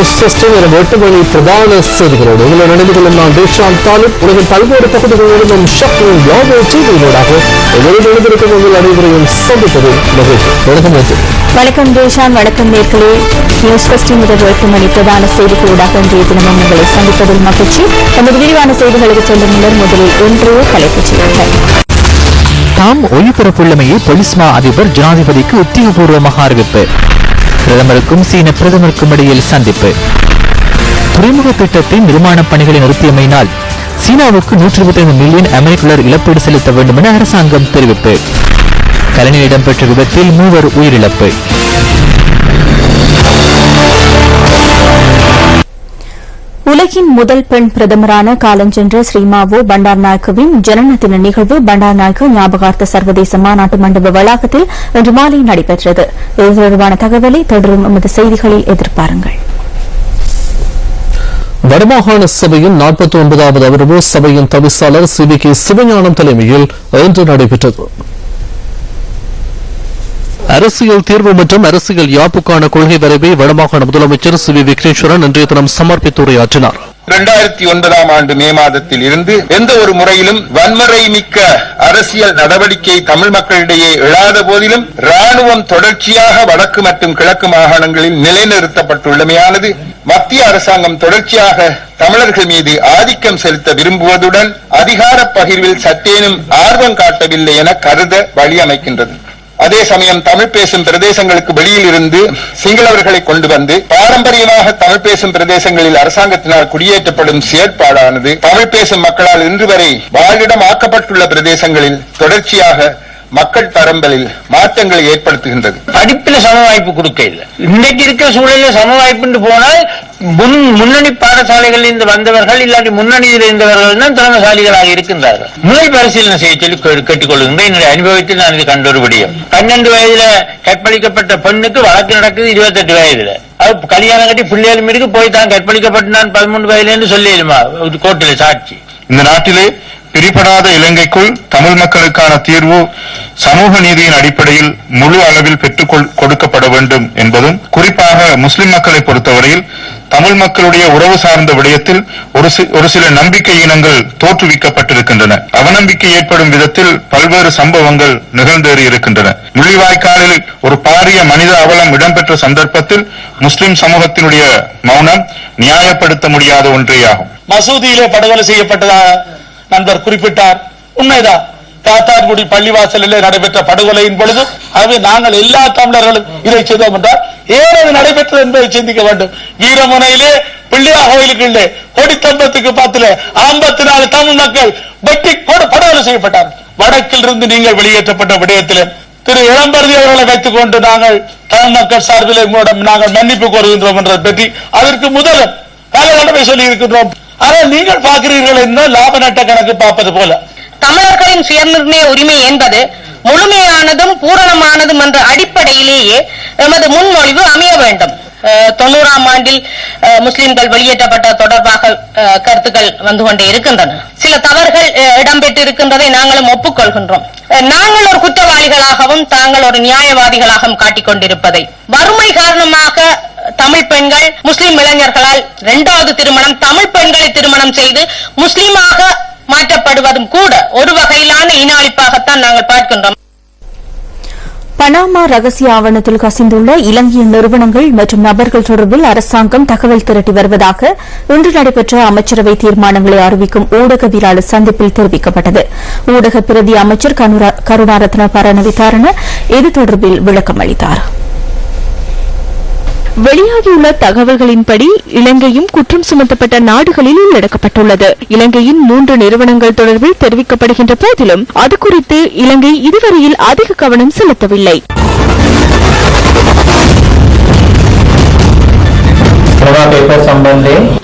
News ஃபர்ஸ்டில் என 8 மணி பிரதான செய்திகளோடு உங்களை நடந்து கொள்ளும் நான் தேஷாந்த் தாலிப். உலகின் பல்வேறு பகுதிகளிலும் ஷாக்கிங் கிளோபல் செய்திகளோடாக எழுந்திருக்கும் உங்கள் அனைவரையும் சந்திப்பது மகிழ்ச்சி. வணக்கம். வணக்கம் தேஷாந்த். வணக்கம் நேர்களே. நியூஸ் ஃபர்ஸ்டில் முதல் 8 மணி பிரதான செய்திகளோடாக இன்றைய தினமும் உங்களை சந்திப்பதில் மகிழ்ச்சி. நமது விரிவான செய்திகளுக்கு செல்லும் முன்னர் முதலில் இன்றைய தலைப்புச் செய்திகள். தாம் ஒளிபரப்புள்ளமையை பொலிஸ் மா அதிபர் ஜனாதிபதிக்கு உத்தியோகபூர்வமாக அறிவிப்பு. பிரதமருக்கும் சீன பிரதமருக்கும் இடையில் சந்திப்பு. துறைமுக திட்டத்தின் நிர்மாண பணிகளை நிறுத்தியமையினால் சீனாவுக்கு 125 மில்லியன் அமெரிக்க இழப்பீடு செலுத்த வேண்டும் என அரசாங்கம் தெரிவிப்பு. கலனியில் இடம்பெற்ற விபத்தில் 3 உயிரிழப்பு. உலகின் முதல் பெண் பிரதமரான காலஞ்சென்ற ஸ்ரீமாவோ பண்டார்நாயக்கவின் ஜனன தின நிகழ்வு பண்டார்நாயக்க ஞாபகார்த்த சர்வதேச மாநாட்டு மண்டப வளாகத்தில் இன்று மாலை நடைபெற்றது. இது தொடர்பான தகவலை தொடரும் எமது செய்திகளில் எதிர்பாருங்கள். வடமாகாண சபையின் 49வது அமர்வு சபையின் தவிசாளர் CVK சிவஞானம் தலைமையில் இன்று நடைபெற்றது. அரசியல் தீர்வு மற்றும் அரசியல் யாப்புக்கான கொள்கை வரைவை வடமாகாண முதலமைச்சர் CV விக்னேஸ்வரன் இன்றைய தினம் சமர்ப்பித்து உரையாற்றினார். 2009 ஆண்டு மே மாதத்தில் இருந்து எந்த ஒரு முறையிலும் வன்முறை மிக்க அரசியல் நடவடிக்கை தமிழ் மக்களிடையே எழாத போதிலும் ராணுவம் தொடர்ச்சியாக வடக்கு மற்றும் கிழக்கு மாகாணங்களில் நிலைநிறுத்தப்பட்டுள்ளமையானது மத்திய அரசாங்கம் தொடர்ச்சியாக தமிழர்கள் மீது ஆதிக்கம் செலுத்த விரும்புவதுடன் அதிகார பகிர்வில் சற்றேனும் ஆர்வம் காட்டவில்லை என கருத வழியமைக்கின்றது. அதே சமயம் தமிழ் பேசும் பிரதேசங்களுக்கு வெளியில் இருந்து சிங்களவர்களை கொண்டு வந்து பாரம்பரியமாக தமிழ் பேசும் பிரதேசங்களில் அரசாங்கத்தினால் குடியேற்றப்படும் செயற்பாடானது தமிழ் பேசும் மக்களால் இன்று வரை வாழிடம் ஆக்கப்பட்டுள்ள பிரதேசங்களில் தொடர்ச்சியாக மக்கள் பரம்பலில் மாற்றங்களை ஏற்படுத்துகின்றது. படிப்பில் சம வாய்ப்பு கொடுக்க இல்லை. இன்றைக்கு இருக்கிற சூழலில் சம வாய்ப்பு போனால் முன்னணி பாடசாலைகளில் இருந்து வந்தவர்கள் இல்லாட்டி முன்னணியில் இருந்தவர்கள் தான் திறமசாலிகளாக இருக்கின்றார்கள். முறை பரிசீலனை செய்ய சொல்லி கேட்டுக்கொள்கின்ற என்னுடைய அனுபவத்தில் நான் இது கண்ட ஒரு விடயம். 12 வயதுல கற்பழிக்கப்பட்ட பெண்ணுக்கு வழக்கு நடக்குது 28 வயதுல. அது கல்யாணம் கட்டி பிள்ளைகளும் இருக்கு போய் தான் கற்பழிக்கப்பட்டு நான் 13 வயதுல என்று சொல்லிடுமா கோர்ட்டில் சாட்சி. இந்த நாட்டிலே பிரிபடாத இலங்கைக்குள் தமிழ் மக்களுக்கான தீர்வு சமூக நீதியின் அடிப்படையில் முழு அளவில் பெற்றுக் கொடுக்கப்பட வேண்டும் என்பதும் குறிப்பாக முஸ்லிம் மக்களை பொறுத்தவரையில் தமிழ் மக்களுடைய உறவு சார்ந்த விடயத்தில் ஒரு சில நம்பிக்கை இனங்கள் தோற்றுவிக்கப்பட்டிருக்கின்றன. அவநம்பிக்கை ஏற்படும் விதத்தில் பல்வேறு சம்பவங்கள் நிகழ்ந்தேறி இருக்கின்றன. முள்ளிவாய்க்காலில் ஒரு பாரிய மனித அவலம் இடம்பெற்ற சந்தர்ப்பத்தில் முஸ்லிம் சமூகத்தினுடைய மௌனம் நியாயப்படுத்த முடியாத ஒன்றேயாகும். மசூதியிலே படுகொலை செய்யப்பட்டதாக நண்பர் குறிப்பிட்டார். உண்மைதான். காத்தான்குடி பள்ளிவாசலில் நடைபெற்ற படுகொலையின் பொழுது ஆகவே நாங்கள் எல்லா தமிழர்களும் இதை செய்தோம் என்றால் ஏன் அது நடைபெற்றது என்பதை சிந்திக்க வேண்டும். வீரமுனையிலே பிள்ளையா கோயிலுக்குள்ளே கொடித்தம்பத்துக்கு 54 தமிழ் மக்கள் வெட்டி படுகொலை செய்யப்பட்டார். வடக்கில் இருந்து நீங்கள் வெளியேற்றப்பட்ட விடயத்திலே திரு இளம்பருதி அவர்களை வைத்துக் கொண்டு நாங்கள் தமிழ் மக்கள் சார்பில் நாங்கள் மன்னிப்பு கோருகின்றோம் என்றதை பற்றி அதற்கு முதலும் காலகட்டமை சொல்லி இருக்கின்றோம். ஆனால் நீங்கள் பார்க்கிறீர்கள் என்ன லாப நட்ட கணக்கு பார்ப்பது போல. தமிழர்களின் சுயநிர்ணய உரிமை என்பது முழுமையானதும் பூரணமானதும் என்ற அடிப்படையிலேயே எமது முன்மொழிவு அமைய வேண்டும். 90ஆம் ஆண்டில் முஸ்லிம்கள் வெளியேற்றப்பட்ட தொடர்பாக கருத்துக்கள் வந்து கொண்டே இருக்கின்றன. சில தவறுகள் இடம்பெற்று இருக்கின்றதை நாங்களும் ஒப்புக்கொள்கின்றோம். நாங்கள் ஒரு குற்றவாளிகளாகவும் தாங்கள் ஒரு நியாயவாதிகளாகவும் காட்டிக் கொண்டிருப்பதை வறுமை காரணமாக தமிழ் பெண்கள் முஸ்லிம் இளைஞர்களால் 2வது திருமணம் தமிழ் பெண்களை திருமணம் செய்து முஸ்லிமாக மாற்றப்படுவதும் கூட ஒரு வகையிலான இனஅழிப்பாகத்தான் நாங்கள் பார்க்கின்றோம். பனாமா ரகசிய ஆவணத்தில் கசிந்துள்ள இலங்கையின் நிறுவனங்கள் மற்றும் நபர்கள் தொடர்பில் அரசாங்கம் தகவல் திரட்டி வருவதாக இன்று நடைபெற்ற அமைச்சரவை தீர்மானங்களை அறிவிக்கும் ஊடகவியலாளர் சந்திப்பில் தெரிவிக்கப்பட்டது. ஊடக பிரதி அமைச்சர் கருணாரத்ன பரணவிதாரண இது தொடர்பில் விளக்கம் அளித்தார். வெளியாகியுள்ள தகவல்களின்படி இலங்கையும் குற்றம் சுமத்தப்பட்ட நாடுகளில் உள்ளடக்கப்பட்டுள்ளது. இலங்கையின் 3 நிறுவனங்கள் தொடர்பில் தெரிவிக்கப்படுகின்ற போதிலும் அது குறித்து இலங்கை இதுவரையில் அதிக கவனம் செலுத்தவில்லை.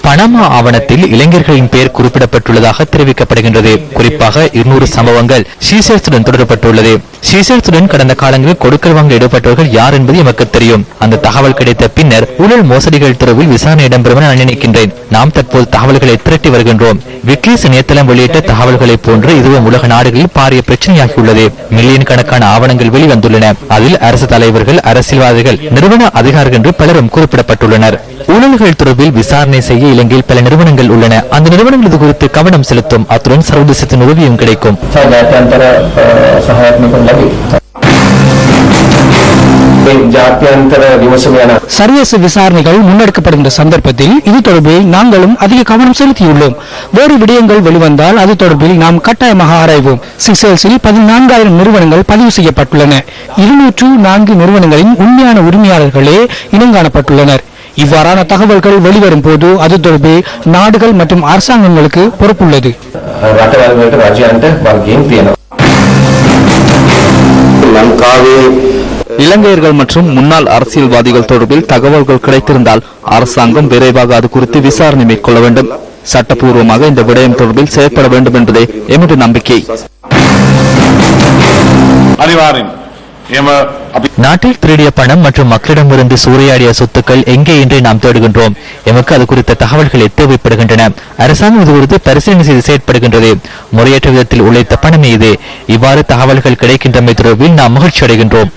பனாமா ஆவணத்தில் இளைஞர்களின் பெயர் குறிப்பிடப்பட்டுள்ளதாக தெரிவிக்கப்படுகின்றது. குறிப்பாக 200 சம்பவங்கள் சீசர்ஸுடன் தொடரப்பட்டுள்ளது. சீசேல்ஸுடன் கடந்த காலங்களில் கொடுக்கல் வாங்க ஈடுபட்டவர்கள் யார் என்பது எமக்கு தெரியும். அந்த தகவல் கிடைத்த பின்னர் ஊழல் மோசடிகள் தொடர்பில் விசாரணை இடம்பெறும் என நான் நினைக்கின்றேன். நாம் தற்போது தகவல்களை திரட்டி வருகின்றோம். விக்கிலீக்ஸ் இணையதளம் வெளியிட்ட தகவல்களைப் போன்று இதுவும் உலக நாடுகளில் பாரிய பிரச்சனையாகியுள்ளது. மில்லியன் கணக்கான ஆவணங்கள் வெளிவந்துள்ளன. அதில் அரசு தலைவர்கள், அரசியல்வாதிகள், நிறுவன அதிகாரிகள் என்று பலரும் குறிப்பிடப்பட்டுள்ளனர். ஊழல்கள் தொடர்பில் விசாரணை செய்ய இலங்கையில் பல நிறுவனங்கள் உள்ளன. அந்த நிறுவனங்கள் இது குறித்து கவனம் செலுத்தும். அத்துடன் சர்வதேசத்தின் உதவியும் கிடைக்கும். சர்வதேச விசாரணைகள் முன்னெடுக்கப்படுகின்ற சந்தர்ப்பத்தில் இது தொடர்பில் நாங்களும் அதிக கவனம் செலுத்தியுள்ளோம். வேறு விடயங்கள் வெளிவந்தால் அது தொடர்பில் நாம் கட்டாயமாக ஆராய்வோம். சிசேல்ஸில் 14,000 நிறுவனங்கள் பதிவு செய்யப்பட்டுள்ளன. 204 நிறுவனங்களின் உண்மையான உரிமையாளர்களே இனங்காணப்பட்டுள்ளனர். இவ்வாறான தகவல்கள் வெளிவரும் போது அது தொடர்பில் நாடுகள் மற்றும் அரசாங்கங்களுக்கு பொறுப்புள்ளது. இலங்கையர்கள் மற்றும் முன்னாள் அரசியல்வாதிகள் தொடர்பில் தகவல்கள் கிடைத்திருந்தால் அரசாங்கம் விரைவாக அது குறித்து விசாரணை மேற்கொள்ள வேண்டும். சட்டப்பூர்வமாக இந்த விடயம் தொடர்பில் செயற்பட வேண்டும் என்பதே எமது நம்பிக்கை. நாட்டில் திருடிய பணம் மற்றும் மக்களிடமிருந்து சூறையாடிய சொத்துக்கள் எங்கே என்று நாம் தேடுகின்றோம். எமக்கு அது குறித்த தகவல்களை தேவைப்படுகின்றன. அரசாங்கம் இது குறித்து பரிசீலனை செய்து செயற்படுகின்றது. முறையற்ற விதத்தில் உழைத்த பணமே இது. இவ்வாறு தகவல்கள் கிடைக்கின்றமை தொடர்பில் நாம் மகிழ்ச்சி அடைகின்றோம்.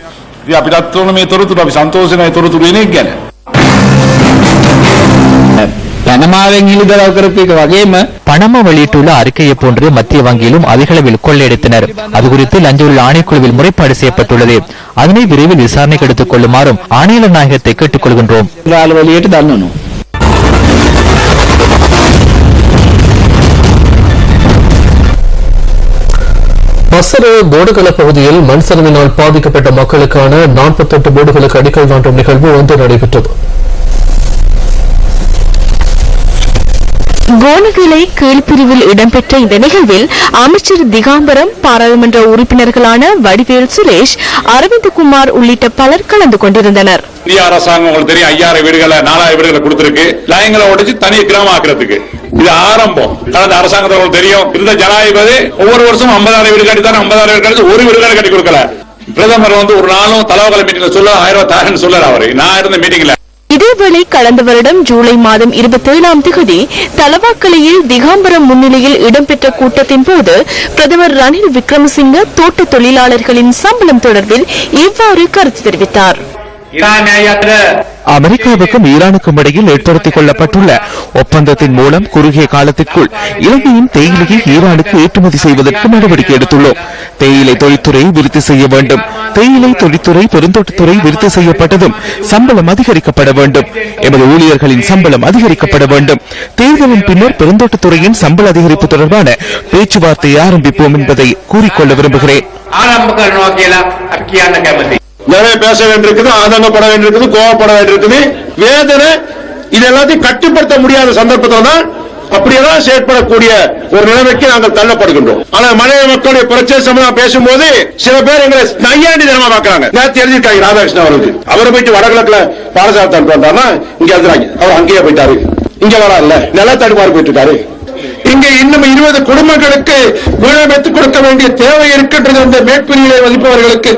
பணமா வெளியிட்டுள்ள அறிக்கையை போன்று மத்திய வங்கியிலும் அதிக அளவில் கொள்ளையடித்தனர். அது குறித்து லஞ்ச ஆணைக்குழுவில் முறைப்பாடு செய்யப்பட்டுள்ளது. அதனை விரைவில் விசாரணைக்கு எடுத்துக் கொள்ளுமாறும் ஆணையாளர் நாயகத்தை கேட்டுக் கொள்கின்றோம். பசர போடுகள பகுதியில் மண் சரிவினால் பாதிக்கப்பட்ட மக்களுக்கான 48 போர்டுகளுக்கு அடிக்கல் நாட்டும் நிகழ்வு ஒன்று நடைபெற்றது. கோணகிளை கீழ்பிரிவில் இடம்பெற்ற இந்த நிகழ்வில் அமைச்சர் திகாம்பரம், பாராளுமன்ற உறுப்பினர்களான வடிவேல் சுரேஷ், அரவிந்த்குமார் உள்ளிட்ட பலர் கலந்து கொண்டிருந்தனர். அரசாங்கம் உங்களுக்கு தெரியும் 5000 வீடுகளை 4000 வீடுகளை கொடுத்திருக்கு. லைன்களை உடைச்சு தனி கிராமம் ஆக்குறதுக்கு இது ஆரம்பம். கடந்த அரசாங்கத்தில் உங்களுக்கு தெரியும் இருந்த ஜனாதிபதி ஒவ்வொரு வருஷம் 50,000 வீடு கட்டித்தான் 50,000 வீடு கட்டி ஒரு வீடு கட்டி கொடுக்கல. பிரதமர் ஒரு நாளும் தலைவர்களை மீட்டிங்ல சொல்ல 1000 தாரன்னு சொல்லல. அவரு நான் இருந்த மீட்டிங்ல இதேவேளை கடந்த வருடம் ஜூலை மாதம் 27ஆம் தேதி தலவாக்கலையில் திகாம்பரம் முன்னிலையில் இடம்பெற்ற கூட்டத்தின் போது பிரதமர் ரணில் விக்ரமசிங்க தோட்ட தொழிலாளர்களின் சம்பளம் தொடர்பில் இவ்வாறு கருத்து தெரிவித்தார். அமெரிக்காவுக்கும் ஈரானுக்கும் இடையில் ஏற்படுத்திக் கொள்ளப்பட்டுள்ள ஒப்பந்தத்தின் மூலம் குறுகிய காலத்திற்குள் இலங்கையின் தேயிலையை ஈரானுக்கு ஏற்றுமதி செய்வதற்கு நடவடிக்கை எடுத்துள்ளோம். தேயிலை தொழில்துறை விருத்தி செய்ய வேண்டும். தேயிலை தொழில்துறை, பெருந்தோட்டத்துறை விருத்தி செய்யப்பட்டதும் சம்பளம் அதிகரிக்கப்பட வேண்டும். எமது ஊழியர்களின் சம்பளம் அதிகரிக்கப்பட வேண்டும். தேர்தலின் பின்னர் பெருந்தோட்டத்துறையின் சம்பள அதிகரிப்பு தொடர்பான பேச்சுவார்த்தையை ஆரம்பிப்போம் என்பதை கூறிக்கொள்ள விரும்புகிறேன். நிறைய பேச வேண்டியிருக்குது, ஆதங்கப்பட வேண்டியிருக்குது, கோவப்பட வேண்டியிருக்குது, வேதனை இது எல்லாத்தையும் கட்டுப்படுத்த முடியாத சந்தர்ப்பத்தில் தான் அப்படியேதான் செயற்படக்கூடிய ஒரு நிலைமைக்கு நாங்கள் தள்ளப்படுகின்றோம். ஆனா மலைய மக்களுடைய பிரச்சனை சம்பந்தம் பேசும்போது சில பேர் எங்களை நையாண்டி தினமா பாக்குறாங்க. நேற்று எழுதிட்டாங்க ராதாகிருஷ்ணன் அவருக்கு. அவரை போயிட்டு வடகிழக்குல பாலசாரத்தை வந்தாருன்னா இங்க எழுதுறாங்க அவர் அங்கேயே போயிட்டாரு, இங்க வராருல நிலத்தடுமாறு போயிட்டு இருக்காரு. இங்கே இன்னும் 20 குடும்பங்களுக்கு வீடமைத்துக் கொடுக்க வேண்டிய தேவை இருக்கின்றது. இந்த மேற்பிரிவிலே வசிப்பவர்களுக்கு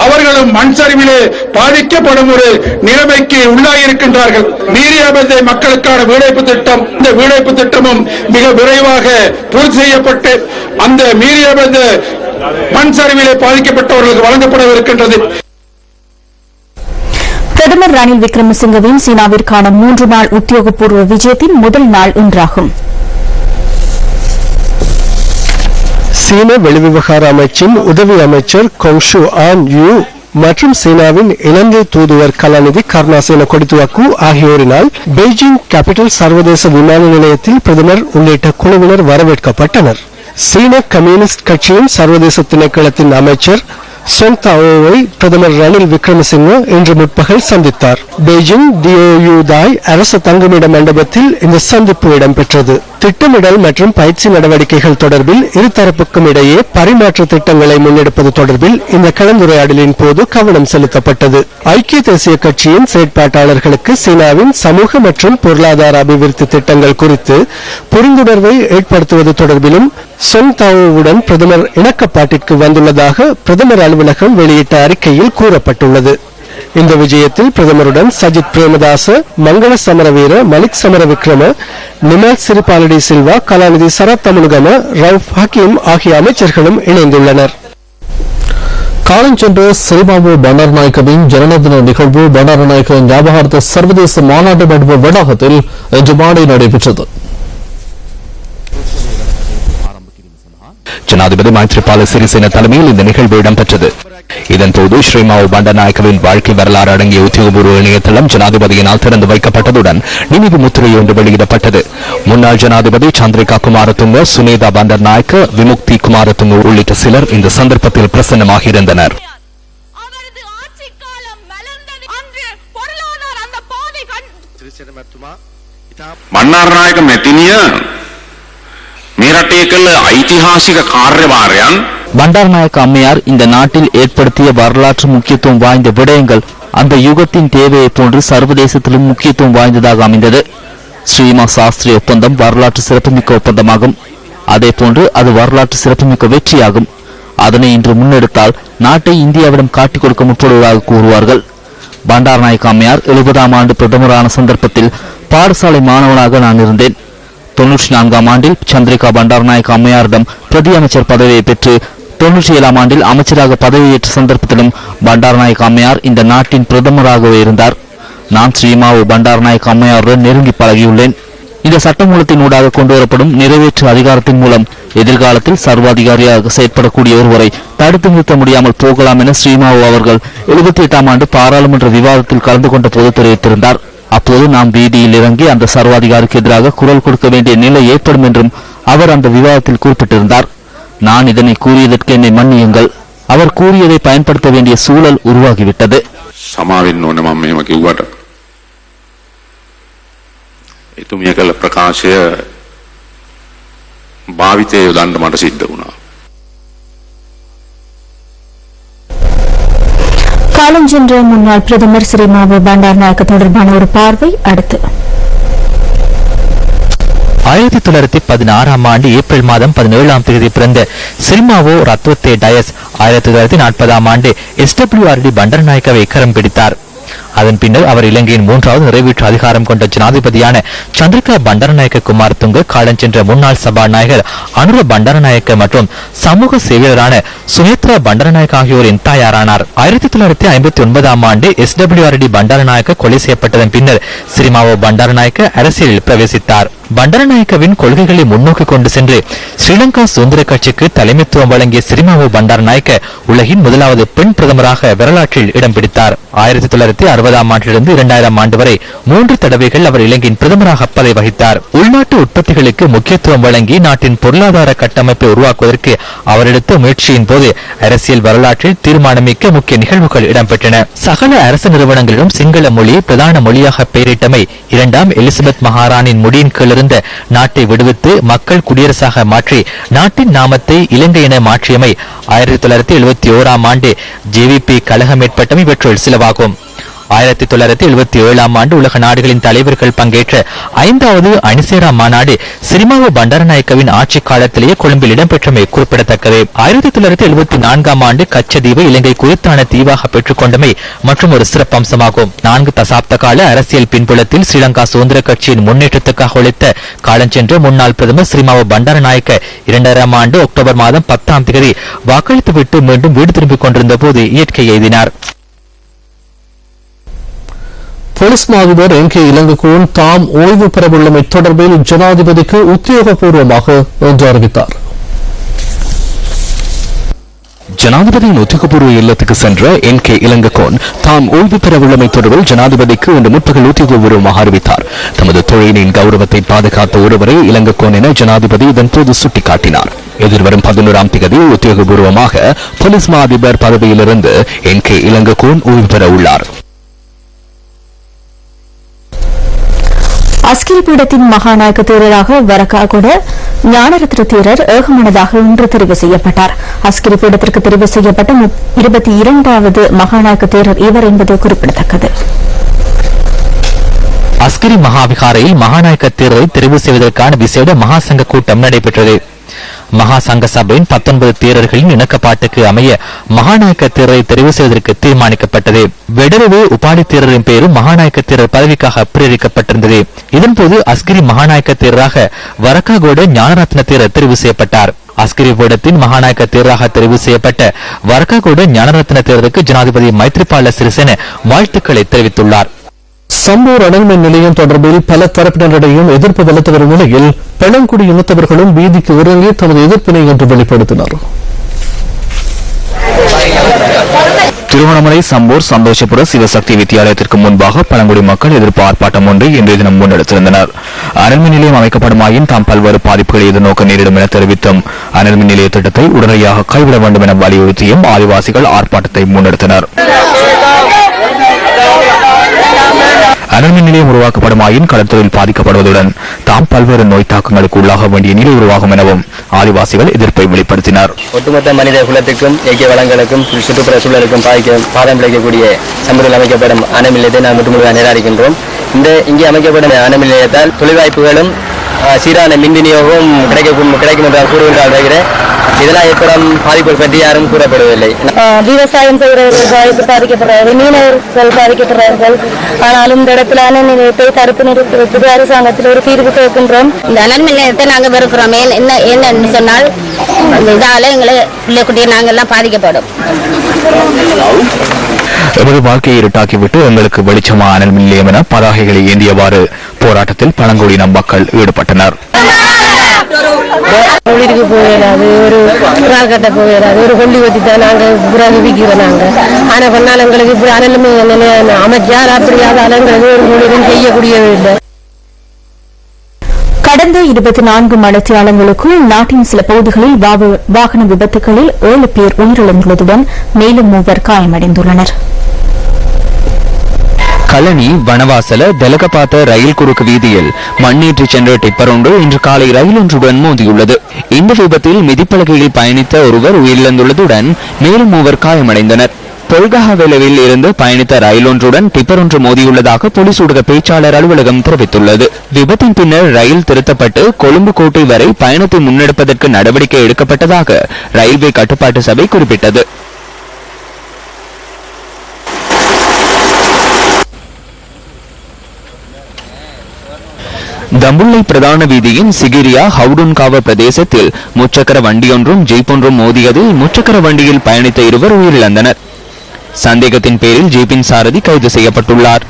அவர்களும் மண் சரிவிலே பாதிக்கப்படும் ஒரு நிலைமைக்கு உள்ளாகியிருக்கின்றார்கள். மீறியபந்தை மக்களுக்கான வீடமைப்பு திட்டம், இந்த வீடமைப்பு திட்டமும் மிக விரைவாக பூர்த்தி செய்யப்பட்டு அந்த மீறியபந்த மண் சரிவிலே பாதிக்கப்பட்டவர்களுக்கு வழங்கப்படவிருக்கின்றது. பிரதமர் ரணில் விக்ரமசிங்கவின் சீனாவிற்கான 3 நாள் உத்தியோகபூர்வ விஜயத்தின் முதல் நாள் இன்றாகும். சீன வெளிவிவகார அமைச்சின் உதவி அமைச்சர் கொங்ஷு ஆன் யூ மற்றும் சீனாவின் இலங்கை தூதுவர் கலாநிதி கருணாசேன கொடித்துவாக்கு ஆகியோரினால் பெய்ஜிங் கேபிட்டல் சர்வதேச விமான நிலையத்தில் பிரதமர் உள்ளிட்ட குழுவினர் வரவேற்கப்பட்டனர். சீன கம்யூனிஸ்ட் கட்சியின் சர்வதேச திணைக்களத்தின் அமைச்சர் சொங் தாவோவை பிரதமர் ரணில் விக்ரமசிங்க இன்று முற்பகல் சந்தித்தார். பெய்ஜிங் டிஓயு தாய் அரசு தங்குமிட மண்டபத்தில் இந்த சந்திப்பு இடம்பெற்றது. திட்டமிடல் மற்றும் பயிற்சி நடவடிக்கைகள் தொடர்பில் இருதரப்புக்கும் இடையே பரிமாற்ற திட்டங்களை முன்னெடுப்பது தொடர்பில் இந்த கலந்துரையாடலின் போது கவனம் செலுத்தப்பட்டது. ஐக்கிய தேசிய கட்சியின் செயற்பாட்டாளர்களுக்கு சீனாவின் சமூக மற்றும் பொருளாதார அபிவிருத்தி திட்டங்கள் குறித்து புரிந்துணர்வை ஏற்படுத்துவது தொடர்பிலும் சொங் தாவோவுடன் பிரதமர் இணக்கப்பாட்டிற்கு வந்துள்ளதாக பிரதமர் அலுவலகம் வெளியிட்ட அறிக்கையில் கூறப்பட்டுள்ளது. இந்த விஜயத்தில் பிரதமருடன் சஜித் பிரேமதாச, மங்கள சமரவீர, மலிக் சமர விக்ரம, நிமல் சிறிபாலடி சில்வா, கலாநிதி சரத் தமிழுகம, ரவுப் ஹக்கீம் ஆகிய அமைச்சர்களும் இணைந்துள்ளனர். காலஞ்சென்ற சிறிமாவு பண்டாரநாயக்கவின் ஜனனதின நிகழ்வு பண்டாரநாயக்க ஞாபகார்த்த சர்வதேச மாநாட்டு மண்டப வளாகத்தில் இன்று மாலை நடைபெற்றது. ஜனாதிபதி மைத்ரிபால சிறிசேன தலைமையில் இந்த நிகழ்வு இடம்பெற்றது. இதன்போது ஸ்ரீமாவு பண்டாரநாயக்கவின் வாழ்க்கை வரலாறு அடங்கிய உத்தியோகபூர்வ இணையதளம் ஜனாதிபதியினால் திறந்து வைக்கப்பட்டதுடன் நினைவு முத்திரை ஒன்று வெளியிடப்பட்டது. முன்னாள் ஜனாதிபதி சந்திரிகா குமாரதுங்க, சுனேதா பண்டாரநாயக்க, விமுக்தி குமாரதுங்க உள்ளிட்ட சிலர் இந்த சந்தர்ப்பத்தில் பிரசன்னமாக இருந்தனர். බණ්ඩාරනායක මැතිනිය මේ රටේ කළ ඓතිහාසික කාර්යභාරයන් பண்டாரநாயக்க அம்மையார் இந்த நாட்டில் ஏற்படுத்திய வரலாற்று முக்கியத்துவம் வாய்ந்த விடயங்கள் அந்த யுகத்தின் தேவையை போன்று சர்வதேசத்திலும் முக்கியத்துவம் வாய்ந்ததாக அமைந்தது. ஸ்ரீமா சாஸ்திரி ஒப்பந்தம் வரலாற்று சிறப்புமிக்க ஒப்பந்தமாகும். அதே போன்று அது வரலாற்று சிறப்புமிக்க வெற்றியாகும். அதனை இன்று முன்னெடுத்தால் நாட்டை இந்தியாவிடம் காட்டிக் கொடுக்க முற்படுவதாக கூறுவார்கள். பண்டாரநாயக்க அம்மையார் 70ஆம் ஆண்டு பிரதமரான சந்தர்ப்பத்தில் பாடசாலை மாணவனாக நான் இருந்தேன். 94ஆம் ஆண்டில் சந்திரிகா பண்டாரநாயக்க அம்மையாரிடம் பிரதி அமைச்சர் பதவியை பெற்று 97ஆம் ஆண்டில் அமைச்சராக பதவியேற்ற சந்தர்ப்பத்திலும் பண்டாரநாயக்க அம்மையார் இந்த நாட்டின் பிரதமராகவே இருந்தார். நான் ஸ்ரீமாவு பண்டாரநாயக்க அம்மையாருடன் நெருங்கி பழகியுள்ளேன். இந்த சட்டமூலத்தின் ஊடாக கொண்டுவரப்படும் நிறைவேற்று அதிகாரத்தின் மூலம் எதிர்காலத்தில் சர்வாதிகாரியாக செயற்படக்கூடிய ஒருவரை தடுத்து நிறுத்த முடியாமல் போகலாம் என ஸ்ரீமாவு அவர்கள் 78ஆம் ஆண்டு பாராளுமன்ற விவாதத்தில் கலந்து கொண்ட போது தெரிவித்திருந்தார். அப்போது நாம் வீதியில் இறங்கி அந்த சர்வாதிகாரிக்கு எதிராக குரல் கொடுக்க வேண்டிய நிலை ஏற்படும் என்றும் அவர் அந்த விவாதத்தில் குறிப்பிட்டிருந்தார். நான் இதனை கூறியதற்கு என்னை மன்னியுங்கள். அவர் கூறியதை பயன்படுத்த வேண்டிய சூழல் உருவாகிவிட்டது. සමාවෙන්න ඕන මම මේව කිව්වට එතුමිය කළ ප්‍රකාශය භාවිතය යොදන්න මට සිද්ධ වුණා. காலஞ்சென்ற முன்னாள் பிரதமர் ஸ்ரீமாவு பண்டாரநாயக்க தொடர்பான ஒரு பார்வை அடுத்து. 1916ஆம் ஆண்டு ஏப்ரல் மாதம் 17ஆம் தேதி பிறந்த சிரிமாவோ ரத்வத்தே டயஸ் 1940ஆம் ஆண்டு SWRD பண்டாரநாயக்கவை கரம் பிடித்தார். அதன் பின்னர் அவர் இலங்கையின் 3வது நிறைவேற்று அதிகாரம் கொண்ட ஜனாதிபதியான சந்திரிகா பண்டாரநாயக்க குமாரதுங்க, காலஞ்சென்ற முன்னாள் சபாநாயகர் அனுர பண்டாரநாயக்க மற்றும் சமூக சேவையரான சுனேத்ரா பண்டாரநாயக்க ஆகியோரின் தாயாரானார். 1959ஆம் ஆண்டு SWRD பண்டாரநாயக்க கொலை செய்யப்பட்டதன் பின்னர் சிரிமாவோ பண்டாரநாயக்க அரசியலில் பிரவேசித்தார். பண்டாரநாயக்கவின் கொள்கைகளை முன்னோக்கி கொண்டு சென்று ஸ்ரீலங்கா சுதந்திர கட்சிக்கு தலைமைத்துவம் வழங்கிய சிரிமாவோ பண்டாரநாயக்க உலகின் முதலாவது பெண் பிரதமராக வரலாற்றில் இடம் பிடித்தார். 1960ஆம் ஆண்டிலிருந்து 2000ஆம் ஆண்டு வரை 3 தடவைகள் அவர் இலங்கையின் பிரதமராக பதவி வகித்தார். உள்நாட்டு உற்பத்திகளுக்கு முக்கியத்துவம் வழங்கி நாட்டின் பொருளாதார கட்டமைப்பை உருவாக்குவதற்கு அவர் எடுத்த முயற்சியின் போது அரசியல் வரலாற்றில் தீர்மானமிக்க முக்கிய நிகழ்வுகள் இடம்பெற்றன. சகல அரசு நிறுவனங்களிலும் சிங்கள மொழி பிரதான மொழியாக பெயரிட்டமை, 2ஆம் எலிசபெத் மகாராணியின் முடியின் கீழ் இருந்த நாட்டை விடுவித்து மக்கள் குடியரசாக மாற்றி நாட்டின் நாமத்தை இலங்கை என மாற்றியமை, 1971ஆம் ஆண்டு JVP கழகம் ஏற்பட்டமை இவற்றுள் சிலவாகும். 1977ஆம் ஆண்டு உலக நாடுகளின் தலைவர்கள் பங்கேற்ற 5வது அணிசேரா மாநாடு சிரிமாவோ பண்டாரநாயக்கவின் ஆட்சி காலத்திலேயே கொழும்பில் இடம்பெற்றமை குறிப்பிடத்தக்கது. 1974ஆம் ஆண்டு கச்சதீவை இலங்கை குறித்தான தீவாக பெற்றுக் கொண்டமை மற்றும் ஒரு சிறப்பம்சமாகும். 4 தசாப்த கால அரசியல் பின்புலத்தில் ஸ்ரீலங்கா சுதந்திர கட்சியின் முன்னேற்றத்துக்காக உழைத்த காலஞ்சென்ற முன்னாள் பிரதமர் சிரிமாவோ பண்டாரநாயக்க 2000ஆம் ஆண்டு அக்டோபர் மாதம் 10ஆம் தேதி வாக்களித்துவிட்டு மீண்டும் வீடு திரும்பிக் கொண்டிருந்த போது இயற்கை எய்தினார். போலீஸ் அதிபர் NK இலங்கைக்கோன் தாம் ஓய்வு பெறவுள்ளமை தொடர்பில் ஜனாதிபதிக்கு உத்தியோகபூர்வமாக இன்று அறிவித்தார். ஜனாதிபதியின் உத்தியோகபூர்வ இல்லத்துக்கு சென்ற NK இலங்கைக்கோன் தாம் ஓய்வு பெறவுள்ளமை தொடர்பில் ஜனாதிபதிக்கு இன்று முற்பகல் உத்தியோகபூர்வமாக அறிவித்தார். தமது தொழிலின் கௌரவத்தை பாதுகாத்த ஒருவரை இலங்கைக்கோன் என ஜனாதிபதி இதன்போது சுட்டிக்காட்டினார். எதிர்வரும் 11ஆம் தேதி உத்தியோகபூர்வமாக போலீஸ் அதிபர் பதவியிலிருந்து NK இலங்கைக்கோன் ஓய்வு பெற உள்ளார். அஸ்கிரி பீடத்தின் மகாநாயக்க தேரராக வரக்காகொட ஞானரத்ன தேரர் ஏகமனதாக இன்று தெரிவு செய்யப்பட்டார். அஸ்கிரி பீடத்திற்கு தெரிவு செய்யப்பட்ட 22வது மகாநாயக்க தேரர் இவர் என்பது குறிப்பிடத்தக்கது. அஸ்கிரி மகாவிகாரையில் மகாநாயக்க தேரரை தெரிவு செய்வதற்கான விசேட மகாசங்க கூட்டம் நடைபெற்றது. மகா சங்க சபையின் 19 தேரர்களின் இணக்கப்பாட்டுக்கு அமைய மகாநாயக்க தேரரை தெரிவு செய்வதற்கு தீர்மானிக்கப்பட்டது. வெடரவே உபாடி தேரரின் பெயரும் மகாநாயக்க தேரர் பதவிக்காக பிரேரிக்கப்பட்டிருந்தது. இதன்போது அஸ்கிரி மகாநாயக்க தேரராக வரக்காகோட ஞானரத்ன தேரர் தெரிவு செய்யப்பட்டார். அஸ்கிரி பீடத்தின் மகாநாயக்க தேரராக தெரிவு செய்யப்பட்ட வரக்காகோட ஞானரத்ன தேரருக்கு ஜனாதிபதி மைத்ரிபால சிறிசேன வாழ்த்துக்களை தெரிவித்துள்ளார். சம்பூர் அனல்மின் நிலையம் தொடர்பில் பல தரப்பினரிடையும் எதிர்ப்பு வலுத்து வரும் நிலையில் பழங்குடி இனத்தவர்களும் வீதிக்கு இறங்கி தமது எதிர்ப்பினை என்று வெளிப்படுத்தினார். திருவண்ணாமலை சம்பூர் சந்தோஷபுர சிவசக்தி வித்தியாலயத்திற்கு முன்பாக பழங்குடி மக்கள் எதிர்ப்பு ஆர்ப்பாட்டம் ஒன்றை இன்றைய தினம் முன்னெடுத்திருந்தனர். அனல்மின் நிலையம் அமைக்கப்படுமாயின் தாம் பல்வேறு பாதிப்புகளை எதிர்நோக்க நேரிடும் என தெரிவித்தும் அனல்மின் நிலைய திட்டத்தை உடனடியாக கைவிட வேண்டும் என வலியுறுத்தியும் ஆதிவாசிகள் ஆர்ப்பாட்டத்தை முன்னெடுத்தனர். அனல்மின் நிலையம் உருவாக்கப்படுமாயின் கடற்தொழில் பாதிக்கப்படுவதுடன் தாம் பல்வேறு நோய் தாக்கங்களுக்கு உள்ளாக வேண்டிய நிலை உருவாகும் எனவும் ஆதிவாசிகள் எதிர்ப்பை வெளிப்படுத்தினர். ஒட்டுமொத்த மனித குலத்துக்கும் இயற்கை வளங்களுக்கும் சுற்றுப்புற சூழலுக்கும் பாதம் விளைக்கக்கூடிய சம்பூரில் அமைக்கப்படும் அனல்மின் நிலையத்தை நாம் முற்றுமுழுதாக நிராகரிக்கின்றோம். இங்கே அமைக்கப்படும் அனல்மின் நிலையத்தால் தொழில்வாய்ப்புகளும் சீரான மின் விநியோகம் கிடைக்கும் என்றால் கூறுகின்றால் தவிர இதெல்லாம் ஏற்படும் பாதிப்புகள் பற்றி யாரும் கூறப்படவில்லை. விவசாயம் செய்கிறவர்கள் பாதிக்கப்படுறார்கள், மீனவர்கள் பாதிக்கப்படுறார்கள். ஆனாலும் இந்த இடத்துல அனல் நிலையத்தை தடுப்பு நிறுத்துவதற்கு அரசாங்கத்தில் ஒரு தீர்வு கேட்கின்றோம். இந்த அனல்மின் நிலையத்தை நாங்கள் வெறுக்கிறோம். என்னன்னு சொன்னால் இதால எங்களை பிள்ளைக்குட்டியை நாங்கள் எல்லாம் பாதிக்கப்படும். எமது வாழ்க்கையை இருட்டாக்கிவிட்டு எங்களுக்கு வெளிச்சமா அனல்மின் நிலையம் என பதாகைகளை ஏந்தியவாறு போராட்டத்தில் பழங்குடியின மக்கள் ஈடுபட்டனர். தொழிலுக்கு போயிடாது, ஒரு புறால் கட்ட போயிடாது, ஒரு கொல்லி வட்டி தான் நாங்கள் புறாக விற்கிறோம். நாங்கள் ஆனால் பண்ணால் எங்களுக்கு இப்படி அனல்மின் அமைச்சார் அப்படியாவது எங்களுக்கு ஒரு தொழிலும் செய்யக்கூடியது இல்லை. கடந்த 24 மணித்தியாலங்களுக்குள் நாட்டின் சில பகுதிகளில் வாகன விபத்துகளில் 7 பேர் உயிரிழந்துள்ளதுடன் மேலும் 3 காயமடைந்துள்ளனர். கலனி வனவாசல தெலகபாத்த ரயில் குறுக்கு வீதியில் மண்ணேற்றி சென்ற டிப்பர் ஒன்று இன்று காலை ரயில் ஒன்றுடன் மோதியுள்ளது. இந்த விபத்தில் மிதிப்பலகையில் பயணித்த ஒருவர் உயிரிழந்துள்ளதுடன் மேலும் 3 காயமடைந்தனர். பொல்கஹாவெலவில் இருந்து பயணித்த ரயில் ஒன்றுடன் டிப்பர் ஒன்று மோதியுள்ளதாக போலீஸ் ஊடக பேச்சாளர் அலுவலகம் தெரிவித்துள்ளது. விபத்தின் பின்னர் ரயில் திருத்தப்பட்டு கொழும்பு கோட்டை வரை பயணத்தை முன்னெடுப்பதற்கு நடவடிக்கை எடுக்கப்பட்டதாக ரயில்வே கட்டுப்பாட்டு சபை குறிப்பிட்டது. தம்புள்ளை பிரதான வீதியின் சிகிரியா ஹவுடுன்காவ பிரதேசத்தில் முச்சக்கர வண்டியொன்றும் ஜீப் ஒன்றும் மோதியதில் முச்சக்கர வண்டியில் பயணித்த 2 உயிரிழந்தனர். சந்தேகத்தின் பேரில் ஜீப்பின் சாரதி கைது செய்யப்பட்டுள்ளார்.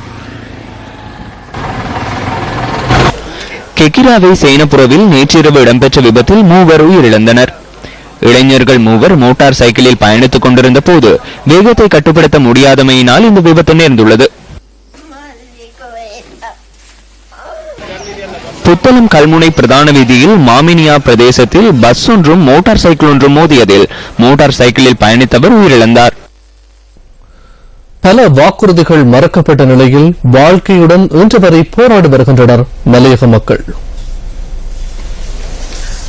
கெக்கிராவை சேனபுரவில் நேற்றிரவு இடம்பெற்ற விபத்தில் 3 உயிரிழந்தனர். இளைஞர்கள் 3 மோட்டார் சைக்கிளில் பயணித்துக் கொண்டிருந்த போது வேகத்தை கட்டுப்படுத்த முடியாதமையினால் இந்த விபத்து நேர்ந்துள்ளது. புத்தளம் கல்முனை பிரதான வீதியில் மாமினியா பிரதேசத்தில் பஸ் ஒன்றும் மோட்டார் சைக்கிள் ஒன்றும் மோதியதில் மோட்டார் சைக்கிளில் பயணித்தவர் உயிரிழந்தார். பல வாக்குறுதிகள் மறக்கப்பட்ட நிலையில் வாழ்க்கையுடன் இன்று வரை போராடி வருகின்றனர் மலையக மக்கள்.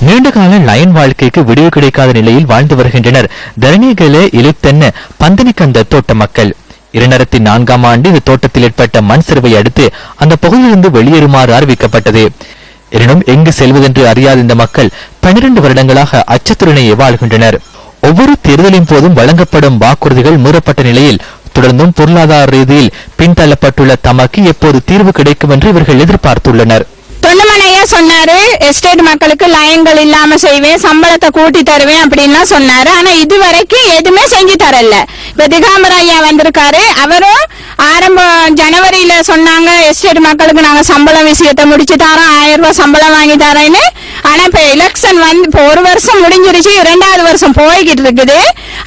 நீண்டகால லயன் வாழ்க்கைக்கு விடிவு கிடைக்காத நிலையில் வாழ்ந்து வருகின்றனர் தரணிகள இழுத்தென்ன பந்தனிக்கந்த தோட்ட மக்கள். 2004ஆம் ஆண்டு இந்த தோட்டத்தில் ஏற்பட்ட மண் சரிவை அடுத்து அந்த பகுதியிலிருந்து வெளியேறுமாறு அறிவிக்கப்பட்டது. எனினும் எங்கு செல்வதென்று அறியாத இந்த மக்கள் 12 வருடங்களாக அச்சத்துடனேயே வாழ்கின்றனர். ஒவ்வொரு தேர்தலின் போதும் வழங்கப்படும் வாக்குறுதிகள் மீறப்பட்ட நிலையில் தொடர்ந்தும் பொருளாதார ரீதியில் பின்தள்ளப்பட்டுள்ள தமக்கு எப்போது தீர்வு கிடைக்கும் என்று இவர்கள் எதிர்பார்த்துள்ளனர். தொண்டமனையா சொன்னாரு, எஸ்டேட் மக்களுக்கு லயன்கள் இல்லாம செய்வேன், சம்பளத்தை கூட்டி தருவேன் அப்படின்லாம் சொன்னாரு. ஆனா இதுவரைக்கும் எதுவுமே செஞ்சு தரல. இப்ப திகாம்பர ஐயா வந்திருக்காரு, அவரும் ஆரம்பம் ஜனவரியில சொன்னாங்க எஸ்டேட் மக்களுக்கு நாங்க சம்பளம் விஷயத்தை முடிச்சு தரோம், 1000 ரூபாய் சம்பளம் வாங்கி தரேன்னு. ஆனா இப்ப எலெக்ஷன் வந்து இப்ப 1 வருஷம் முடிஞ்சிருச்சு, 2வது வருஷம் போய்கிட்டு இருக்குது.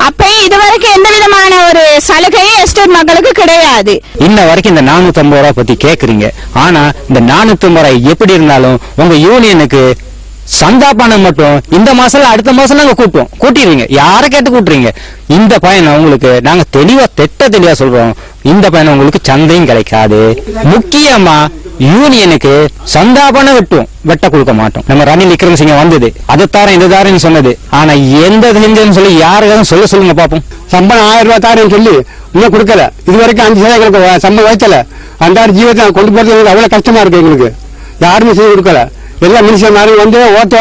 அப்பயும் இதுவரைக்கும் எந்த விதமான ஒரு சலுகையும் எஸ்டேட் மக்களுக்கு கிடையாது. இன்ன வரைக்கும் இந்த 450 ரூபாய் பத்தி கேக்குறீங்க. ஆனா இந்த 450 ரூபாய் எப்படி இருந்தாலும் உங்க யூனியனுக்கு சந்தா பணம் மட்டும் இந்த மாசம் அடுத்த மாசம் நாங்க கூட்டிடுவீங்க. யாரை கேட்டு கூட்டுறீங்க? இந்த பயணம் உங்களுக்கு நாங்க தெளிவா சொல்றோம், இந்த பயணம் உங்களுக்கு சந்தையும் கிடைக்காது. முக்கியமா யூனியனுக்கு சந்தா பணம் வெட்ட கொடுக்க மாட்டோம். நம்ம ரணில் விக்ரமசிங்க வந்தது அதை தாரேன் இதை தாரேன்னு சொன்னது, ஆனா எந்த செஞ்சதுன்னு சொல்லி யாருக்காவது சொல்லுங்க பாப்போம். சம்பளம் 1000 ரூபாய் தாரேன்னு சொல்லி இன்னும் கொடுக்கல. இது வரைக்கும் 5 சேவைகளுக்கு சம்பளம் வைக்கல. அந்த ஜீவத்தை கொண்டு போறது அவ்வளவு கஷ்டமா இருக்கு எங்களுக்கு. யாருமே செய்து கொடுக்கல. எல்லா மினிஸ்டர் வந்து ஓட்டு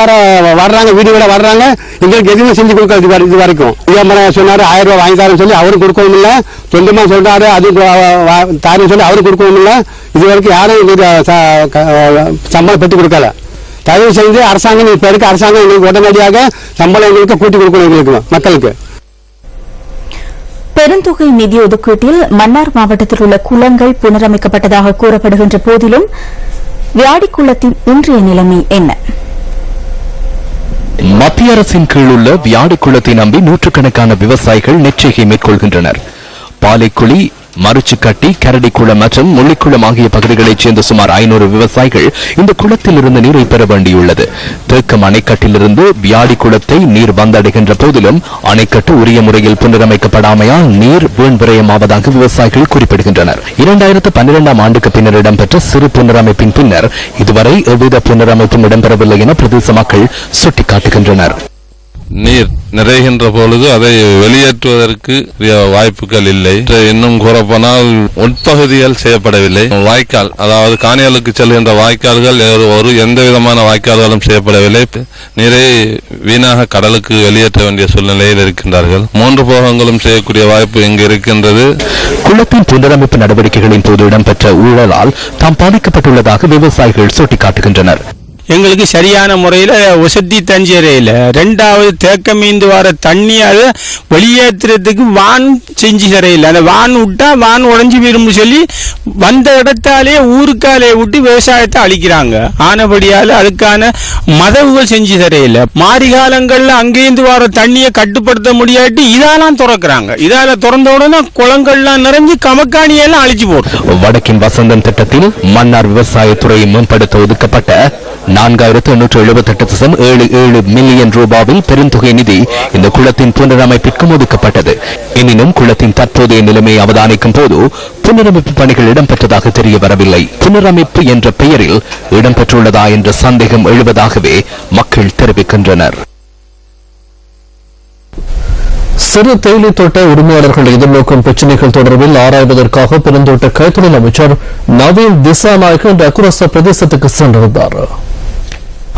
வர்றாங்க, வீடு வீட வர்றாங்க, எங்களுக்கு எதுவுமே செஞ்சு கொடுக்காது இது வரைக்கும். சொன்னாரு 1000 ரூபாய் வாங்கி தரேன்னு சொல்லி அவரு கொடுக்கவும் இல்லை, சொந்தமா சொல்றாரு அது தாருன்னு சொல்லி அவரு கொடுக்கவும் இல்லை. இது வரைக்கும் யாரும் சம்பளம் பெற்று கொடுக்கல. தயவு செய்து அரசாங்கம் இப்ப இருக்க அரசாங்கம் எங்களுக்கு உடனடியாக சம்பளம் எங்களுக்கு கூட்டி கொடுக்கணும் எங்களுக்கு மக்களுக்கு. பெருந்தொகை நிதி ஒதுக்கீட்டில் மன்னார் மாவட்டத்தில் உள்ள குளங்கள் புனரமைக்கப்பட்டதாக கூறப்படுகின்ற போதிலும் வியாடிக்குளத்தின் இன்றைய நிலைமை என்ன? மத்திய அரசின் கீழ் உள்ள வியாடிக்குளத்தை நம்பி நூற்றுக்கணக்கான விவசாயிகள் நெற்றிகை மேற்கொள்கின்றனர். பாலைக்குழி, மருச்சுக்கட்டி, கரடிக்குளம் மற்றும் முள்ளிக்குளம் ஆகிய பகுதிகளைச் சேர்ந்த சுமார் 500 விவசாயிகள் இந்த குளத்தில் இருந்து நீரை பெற வேண்டியுள்ளது. தேக்கம் அணைக்கட்டிலிருந்து வியாடி குளத்தை நீர் வந்தடைகின்ற போதிலும் அணைக்கட்டு உரிய முறையில் புனரமைக்கப்படாமையால் நீர் வீண் விரயமாவதாக விவசாயிகள் குறிப்பிடுகின்றனர். 2012ஆம் ஆண்டுக்கு பின்னர் இடம்பெற்ற சிறு புனரமைப்பின் பின்னர் இதுவரை எவ்வித புனரமைப்பும் இடம்பெறவில்லை என பிரதேச மக்கள் சுட்டிக்காட்டுகின்றனர். நீர் நிறைகின்ற பொழுது அதை வெளியேற்றுவதற்கு வாய்ப்புகள் இல்லை. இன்னும் கூறப்போனால் உட்பகுதிகள் செய்யப்படவில்லை. வாய்க்கால், அதாவது காணிகளுக்கு செல்கின்ற வாய்க்கால்கள் எந்த விதமான வாய்க்கால்களும் செய்யப்படவில்லை. நீரை வீணாக கடலுக்கு வெளியேற்ற வேண்டிய சூழ்நிலையில் இருக்கின்றார்கள். 3 போகங்களும் செய்யக்கூடிய வாய்ப்பு இங்கு இருக்கின்றது. குளத்தின் புனரமைப்பு நடவடிக்கைகளின் போது இடம்பெற்ற ஊழலால் தாம் பாதிக்கப்பட்டுள்ளதாக விவசாயிகள் சுட்டிக்காட்டுகின்றனர். எங்களுக்கு சரியான முறையில் வசதி தஞ்சேரையில் 2வது தேக்கம் மீந்து வர தண்ணி அதை வெளியேற்றுறதுக்கு வான் செஞ்சு தரையில். அந்த வான் விட்டா வான் உடஞ்சி விரும்பு சொல்லி வந்த இடத்தாலே ஊருக்காலே விட்டு விவசாயத்தை அழிக்கிறாங்க. ஆனபடியால் அதுக்கான மதவுகள் செஞ்சு தரையில். மாறி காலங்களில் அங்கேருந்து வர தண்ணியை கட்டுப்படுத்த முடியாட்டி இதாலாம் திறக்கிறாங்க. இதால திறந்த உடனே குளங்கள்லாம் நிறைஞ்சு கமக்காணியெல்லாம் அழிச்சு போடும். வடக்கின் வசந்தன் திட்டத்தில் மன்னார் விவசாயத்துறையை மேம்படுத்த ஒதுக்கப்பட்ட 4878.77 மில்லியன் ரூபாவில் பெருந்தொகை நிதி இந்த குளத்தின் புனரமைப்பிற்கும் ஒதுக்கப்பட்டது. எனினும் குளத்தின் தற்போதைய நிலைமையை அவதானிக்கும் போது புனரமைப்பு பணிகள் இடம்பெற்றதாக தெரிய வரவில்லை. புனரமைப்பு என்ற பெயரில் இடம்பெற்றுள்ளதா என்ற சந்தேகம் எழுவதாகவே மக்கள் தெரிவிக்கின்றனர். சிறு தேயிலை தோட்ட உரிமையாளர்கள் எதிர்நோக்கும் பிரச்சினைகள் தொடர்பில் ஆராய்வதற்காக பெருந்தோட்ட கைத்தொழில் அமைச்சர் நவீன் திசாநாயக் இன்று அக்குரச பிரதேசத்துக்கு சென்றிருந்தார்.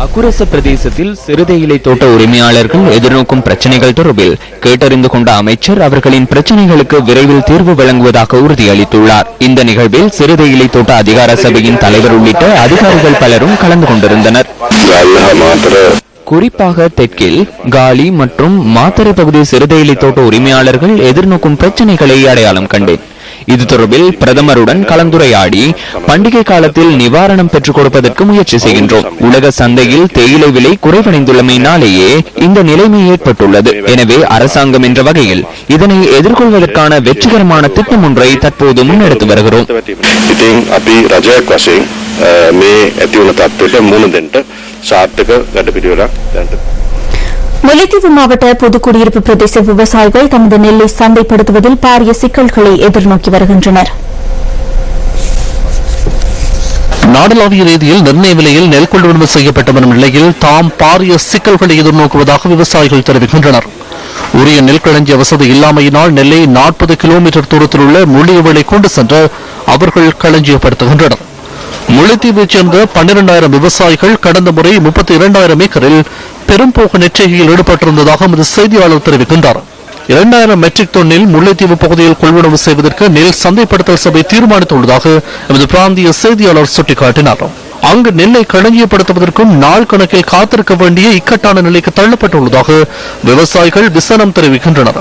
அக்குரச பிரதேசத்தில் சிறுதேயிலை தோட்ட உரிமையாளர்கள் எதிர்நோக்கும் பிரச்சினைகள் தொடர்பில் கேட்டறிந்து கொண்ட அமைச்சர் அவர்களின் பிரச்சினைகளுக்கு விரைவில் தீர்வு வழங்குவதாக உறுதியளித்துள்ளார். இந்த நிகழ்வில் சிறுதேயிலை தோட்ட அதிகார சபையின் தலைவர் உள்ளிட்ட அதிகாரிகள் பலரும் கலந்து கொண்டிருந்தனர். குறிப்பாக தெற்கில் காலி மற்றும் மாத்தறை பகுதி சிறுதேயிலை தோட்ட உரிமையாளர்கள் எதிர்நோக்கும் பிரச்சினைகளை அடையாளம் கண்டேன். இது தொடர்பில் பிரதமருடன் கலந்துரையாடி பண்டிகை காலத்தில் நிவாரணம் பெற்றுக் கொடுப்பதற்கு முயற்சி செய்கின்றோம். உலக சந்தையில் தேயிலை விலை குறைவடைந்துள்ளமையினாலேயே இந்த நிலைமை ஏற்பட்டுள்ளது. எனவே அரசாங்கம் என்ற வகையில் இதனை எதிர்கொள்வதற்கான வெற்றிகரமான திட்டம் ஒன்றை தற்போது முன்னெடுத்து வருகிறோம். முல்லைத்தீவு மாவட்ட பொதுக்குடியிருப்பு பிரதேச விவசாயிகள் தமது நெல்லை சந்தைப்படுத்துவதில் பாரிய சிக்கல்களை எதிர்நோக்கி வருகின்றனர். நாடளாவிய ரீதியில் நிர்ணய விலையில் நெல் கொள்வனவு செய்யப்பட்டு வரும் நிலையில் தாம் பாரிய சிக்கல்களை எதிர்நோக்குவதாக விவசாயிகள் தெரிவிக்கின்றனர். உரிய நெல் களஞ்சிய வசதி இல்லாமையினால் நெல்லை 40 கிலோமீட்டர் தூரத்தில் உள்ள முள்ளியவளை கொண்டு சென்று அவர்கள் களஞ்சியப்படுத்துகின்றனர். முல்லைத்தீவைச் சேர்ந்த 12,000 விவசாயிகள் கடந்த முறை 32,000 ஏக்கரில் பெரும்போக்கு நெற்றிகையில் ஈடுபட்டிருந்ததாக எமது செய்தியாளர் தெரிவிக்கின்றார். 2000 மெட்ரிக் டன்னில் முல்லைத்தீவு பகுதியில் கொள்வனவு செய்வதற்கு நெல் சந்தைப்படுத்தல் சபை தீர்மானித்துள்ளதாக எமது பிராந்திய செய்தியாளர் சுட்டிக்காட்டினார். அங்கு நெல்லை களஞ்சியப்படுத்துவதற்கும் நாள் கணக்கில் காத்திருக்க வேண்டிய இக்கட்டான நிலைக்கு தள்ளப்பட்டுள்ளதாக விவசாயிகள் விசனம் தெரிவிக்கின்றனர்.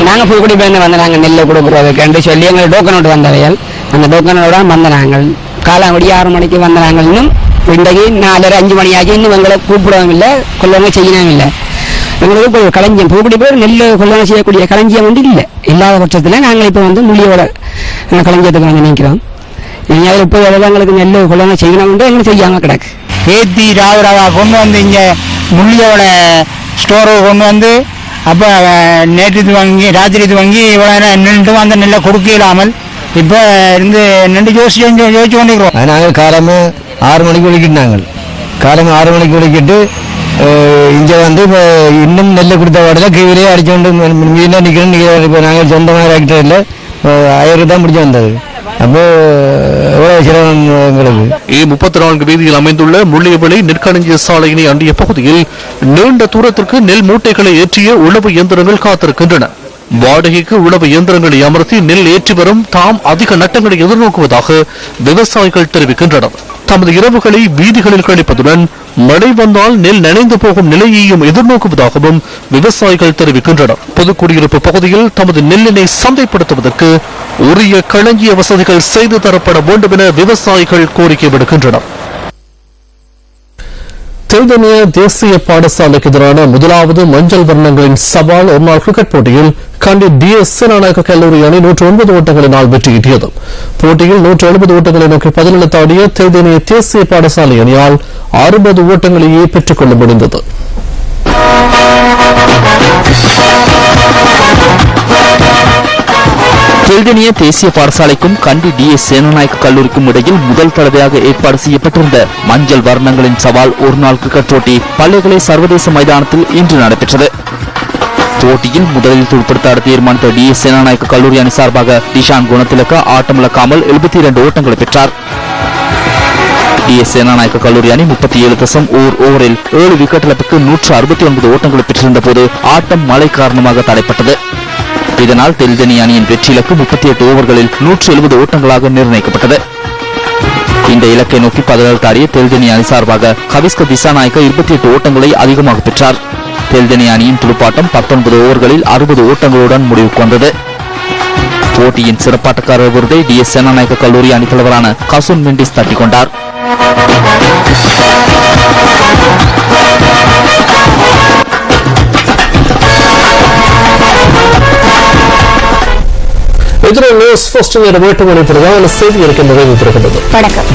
நாங்கள் புதுக்குடி பேருந்து வந்து நாங்கள் நெல்லை கொடுக்குறதுக்கு சொல்லி எங்கள் டோக்கனோடு வந்தவைகள் அந்த டோக்கனோட வந்த நாங்கள் காலாவடி 6 மணிக்கு வந்த நாங்கள் இன்னும் இன்றைக்கு 4:30-5 மணி ஆகி இன்னும் எங்களை கூப்பிடவும் இல்லை, கொள்ளவங்க செய்யவும் இல்லை. எங்களுக்கு இப்போ களஞ்சியம் புதுக்குடி பேர் நெல் கொள்ளவங்க செய்யக்கூடிய களஞ்சியம் வந்து இல்லை. இல்லாத பட்சத்தில் நாங்கள் இப்போ வந்து முள்ளியோட களஞ்சியத்துக்கு வந்து நிற்கிறோம். நீங்கள் இப்போ எங்களுக்கு நெல் கொள்ளவங்க செய்யணும் எங்களுக்கு செய்யாமல் கிடக்கு. ஏற்றி ராவராவா கொண்டு வந்து இங்கே முள்ளியோட ஸ்டோரை கொண்டு வந்து அப்போ நேற்று வாங்கி ராத்திரி வாங்கி இவ்வளோ நேரம் நின்று அந்த நெல்லை கொடுக்க இல்லாமல் இப்போ இருந்து நின்று யோசிச்சு கொண்டிருக்கிறோம். நாங்கள் காலமே 6 மணிக்கு விളിக்கிட்டு காலமே 6 மணிக்கு விളിக்கிட்டு இங்கே வந்து இப்போ இன்னும் நெல்லை கொடுத்த பாடல கீழே அடிச்சுக்கொண்டு மீனாக நிற்கிறோம். இப்போ நாங்கள் சொந்தமாக ஆக்டர் இல்லை 1000 தான் பிடிச்சி வந்தது. அப்போ எவ்வளவு சிரமம் எங்களுக்கு. A34 வீதியில் அமைந்துள்ள முள்ளியவிளை நெற்களஞ்சிய சாலையினை அண்டிய பகுதியில் நீண்ட தூரத்திற்கு நெல் மூட்டைகளை ஏற்றிய உழவு இயந்திரங்கள் காத்திருக்கின்றன. வாடகைக்கு உழவு இயந்திரங்களை அமர்த்தி நெல் ஏற்றி வரும் தாம் அதிக நட்டங்களை எதிர்நோக்குவதாக விவசாயிகள் தெரிவிக்கின்றனர். தமது இரவுகளை வீதிகளில் கழிப்பதுடன் மழை வந்தால் நெல் நனைந்து போகும் நிலையையும் எதிர்நோக்குவதாகவும் விவசாயிகள் தெரிவிக்கின்றனர். பொதுக்குடியிருப்பு பகுதியில் தமது நெல்லினை சந்தைப்படுத்துவதற்கு உரிய களஞ்சிய வசதிகள் செய்து தரப்பட வேண்டும் என விவசாயிகள் கோரிக்கை விடுக்கின்றனர். தெல்தனிய தேசிய பாடசாலைக்கு எதிரான முதலாவது மஞ்சள் வர்ணங்களின் சவால் ஒருநாள் கிரிக்கெட் போட்டியில் கண்டி DS சேனாநாயக்க கல்லூரி அணி 109 ஓட்டங்களினால் வெற்றியீட்டியது. போட்டியில் 170 ஓட்டங்களை நோக்கி பதிலளித்தாடிய தெல்தனிய தேசிய பாடசாலை அணியால் 60 ஓட்டங்களையே பெற்றுக் கொள்ள முடிந்தது. தெல்தனிய தேசிய பாடசாலைக்கும் கண்டி DS சேனாநாயக்க கல்லூரிக்கும் இடையில் முதல் தடவையாக ஏற்பாடு செய்யப்பட்டிருந்த மஞ்சள் வர்ணங்களின் சவால் ஒருநாள் கிரிக்கெட் போட்டி பள்ளிகளை சர்வதேச மைதானத்தில் இன்று நடைபெற்றது. போட்டியில் முதலில் துடுப்படுத்த தீர்மானித்த DS சேனாநாயக்க கல்லூரி அணி சார்பாக டிஷான் குணத்திலக்க ஆட்டமிழக்காமல் 72 ஓட்டங்களை பெற்றார். DS சேனாநாயக்க கல்லூரி அணி 37.1 ஓவரில் 7 விக்கெட் இழப்புக்கு 169 ஓட்டங்களை பெற்றிருந்த போது ஆட்டம் மழை காரணமாக தடைப்பட்டது. இதனால் தெல்தனி அணியின் வெற்றி இலக்கு 38 ஓவர்களில் 170 ஓட்டங்களாக நிர்ணயிக்கப்பட்டது. இந்த இலக்கை நோக்கி பதிலளித்தாடிய தெல்தனி அணி சார்பாக கவிஸ்க திசாநாயக்க 28 ஓட்டங்களை அதிகமாக பெற்றார். தெல்தனி அணியின் துடுப்பாட்டம் 19 ஓவர்களில் 60 ஓட்டங்களுடன் முடிவுக்கு வந்தது. போட்டியின் சிறப்பாட்டக்காரர் விருதை DS சேனாநாயக்க கல்லூரி அணி தலைவரான கசுன் மெண்டிஸ் தட்டிக் கொண்டார். இத்துடன் நியூஸ் ஃபர்ஸ்ட் நேரம் 8 மணி பிரதான செய்தி இருக்கின்றது. வணக்கம்.